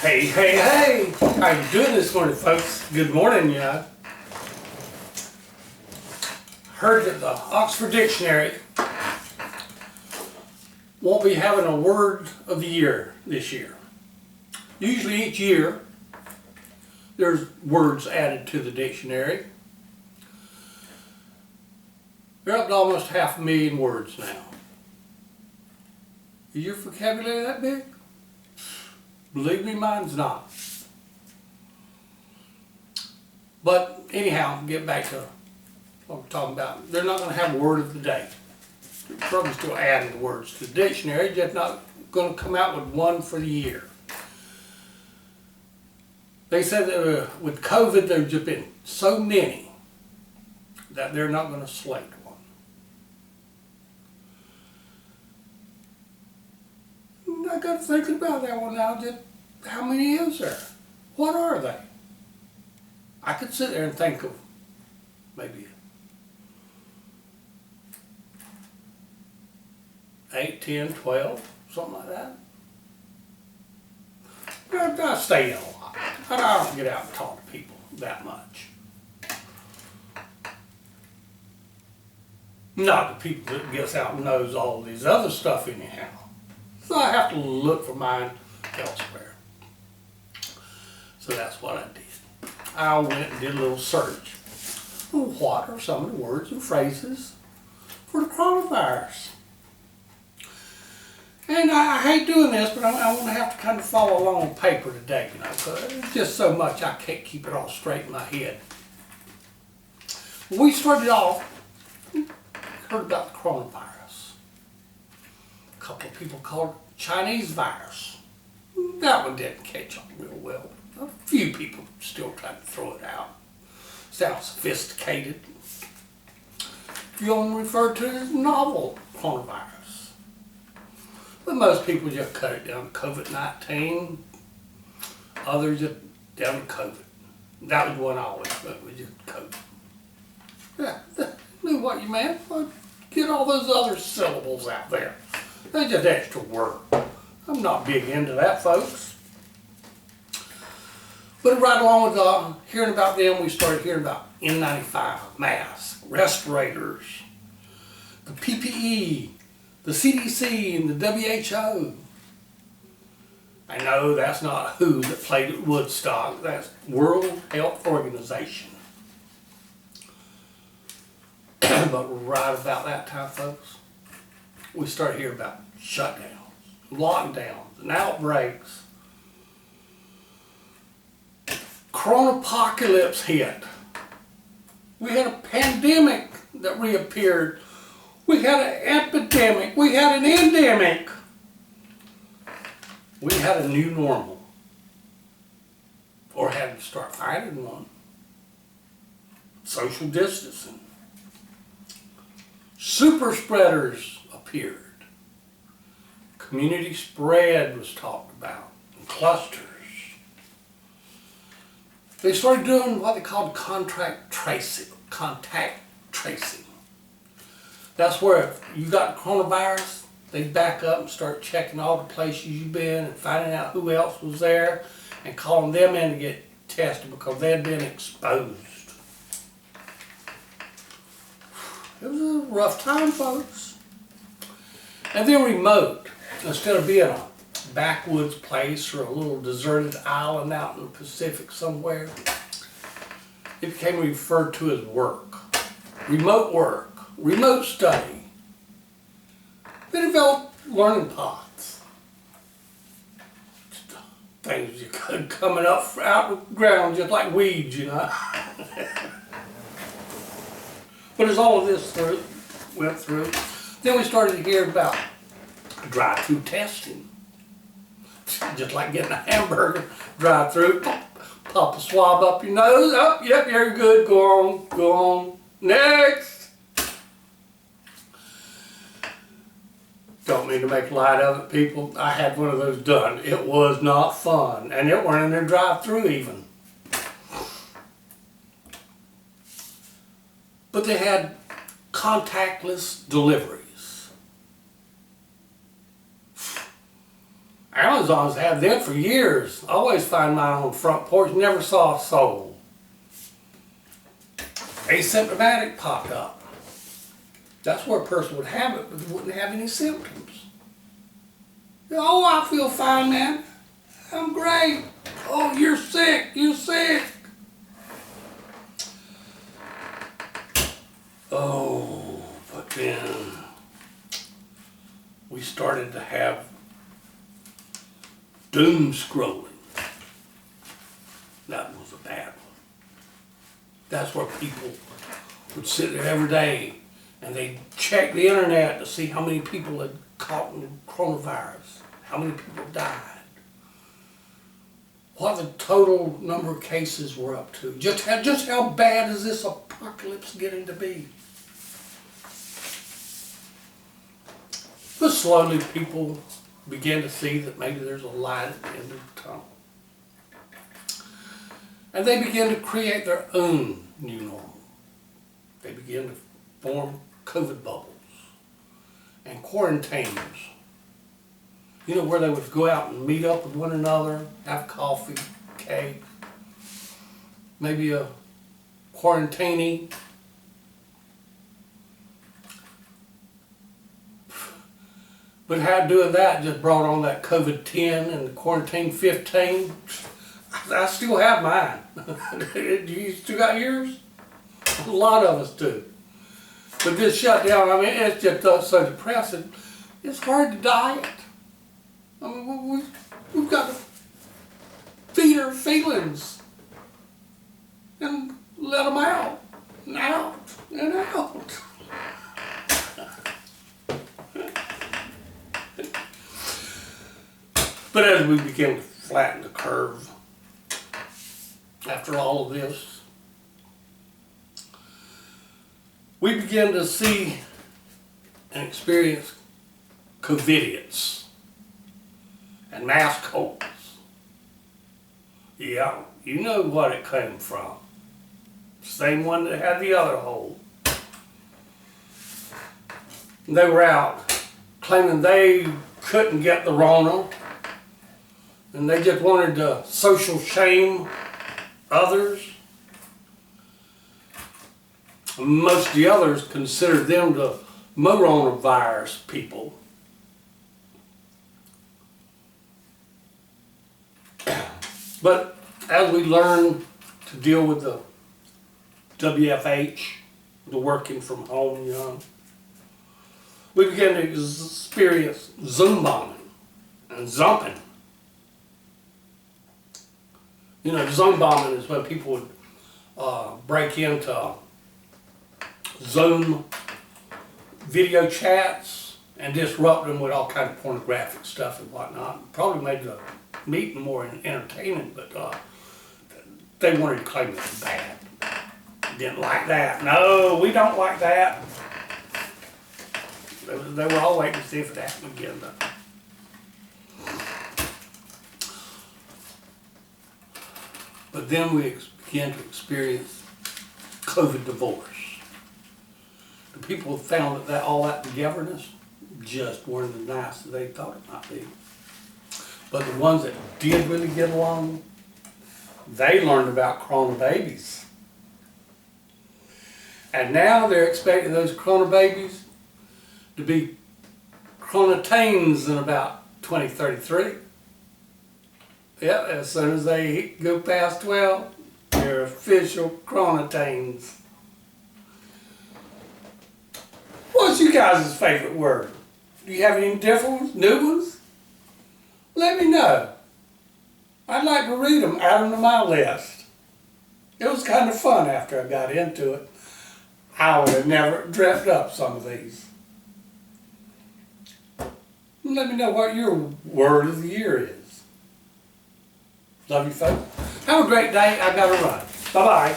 Hey, hey, hey! How you doing this morning, folks? Good morning, yeah. Heard that the Oxford Dictionary won't be having a word of the year this year. Usually each year, there's words added to the dictionary. They're up to almost 500,000 words now. Is your vocabulary that big? Believe me, mine's not. But anyhow, get back to what we're talking about. They're not going to have a word of the day. They're probably still adding the words to the dictionary, just not going to come out with one for the year. They said that with COVID, there's just been so many that they're not going to slate one. I got to think about that one now. Just how many is there? What are they? I could sit there and think of maybe 8, 10, 12, something like that. But I stay in a lot. I don't get out and talk to people that much. Not the people that gets out and knows all these other stuff anyhow. So I have to look for mine elsewhere. So that's what I did. I went and did a little search. What are some of the words and phrases for the coronavirus? And I hate doing this, but I'm going to have to kind of follow along on paper today, you know, because it's just so much I can't keep it all straight in my head. When we started off, heard about the coronavirus. A couple of people called it Chinese virus. That one didn't catch on real well. A few people still trying to throw it out. Sounds sophisticated. A few of them referred to it as novel coronavirus. But most people just cut it down to COVID-19. Others just down to COVID. That was one I always went with, just COVID. Yeah, knew what you meant. Get all those other syllables out there. They're just extra work. I'm not big into that, folks. But right along with hearing about them, we started hearing about N95, masks, respirators, the PPE, the CDC, and the WHO. I know that's not who that played at Woodstock. That's World Health Organization. But right about that time, folks, we started hearing about shutdowns, lockdowns, and outbreaks. Coronapocalypse hit. We had a pandemic that reappeared. We had an epidemic. We had an endemic. We had a new normal. Or had to start finding one. Social distancing. Super spreaders appeared. Community spread was talked about. Clusters. They started doing what they called contact tracing. That's where if you got coronavirus, they back up and start checking all the places you've been and finding out who else was there and calling them in to get tested because they had been exposed. It was a rough time, folks. And then remote, instead of being a backwoods place or a little deserted island out in the Pacific somewhere, it became referred to as work. Remote work, remote study. They developed learning pods. Things you could coming up out of the ground just like weeds, you know. But as all of this went through, then we started to hear about drive-through testing. Just like getting a hamburger drive-through, pop a swab up your nose, oh, yep, you're good, go on, next. Don't mean to make light of it, people. I had one of those done. It was not fun, and it weren't in their drive-through even. But they had contactless deliveries. Amazon's had them for years. I always find mine on the front porch, never saw a soul. Asymptomatic popped up. That's where a person would have it, but they wouldn't have any symptoms. Oh, I feel fine, man. I'm great. Oh, you're sick. You're sick. Oh, but then we started to have doom scrolling. That was a bad one. That's where people would sit there every day and they'd check the internet to see how many people had caught coronavirus, how many people died, what the total number of cases were up to, just how bad is this apocalypse getting to be. But slowly people began to see that maybe there's a light at the end of the tunnel. And they began to create their own new normal. They began to form COVID bubbles and quarantines. You know, where they would go out and meet up with one another, have coffee, cake, maybe a quarantini. But how doing that just brought on that COVID-10 and the quarantine 15. I still have mine. You still got yours? A lot of us do. But this shutdown, I mean, it's just so depressing. It's hard to diet. I mean, we've got to feed our feelings and let them out and out and out. But as we begin to flatten the curve, after all of this, we begin to see and experience COVIDians and mass holes. Yeah, you know what it came from. Same one that had the other hole. They were out claiming they couldn't get the Rona, and they just wanted to social shame others. Most of the others considered them the coronavirus people. But as we learn to deal with the WFH, the working from home, you know, we began to experience Zoom bombing and zumping. You know, Zoom bombing is when people would break into Zoom video chats and disrupt them with all kind of pornographic stuff and whatnot. Probably made the meeting more entertaining, but they wanted to claim it was bad. Didn't like that. No, we don't like that. They were all waiting to see if it happened again, though. But then we began to experience COVID divorce. The people found that all that togetherness just weren't as nice as they thought it might be. But the ones that did really get along, they learned about corona babies. And now they're expecting those corona babies to be corona-tains in about 2033. Yep, as soon as they go past 12, they're official corona-tains. What's you guys' favorite word? Do you have any different ones, new ones? Let me know. I'd like to read them, add them to my list. It was kind of fun after I got into it. I would have never dreamt up some of these. Let me know what your word of the year is. Love you folks. Have a great day. I gotta run. Bye-bye.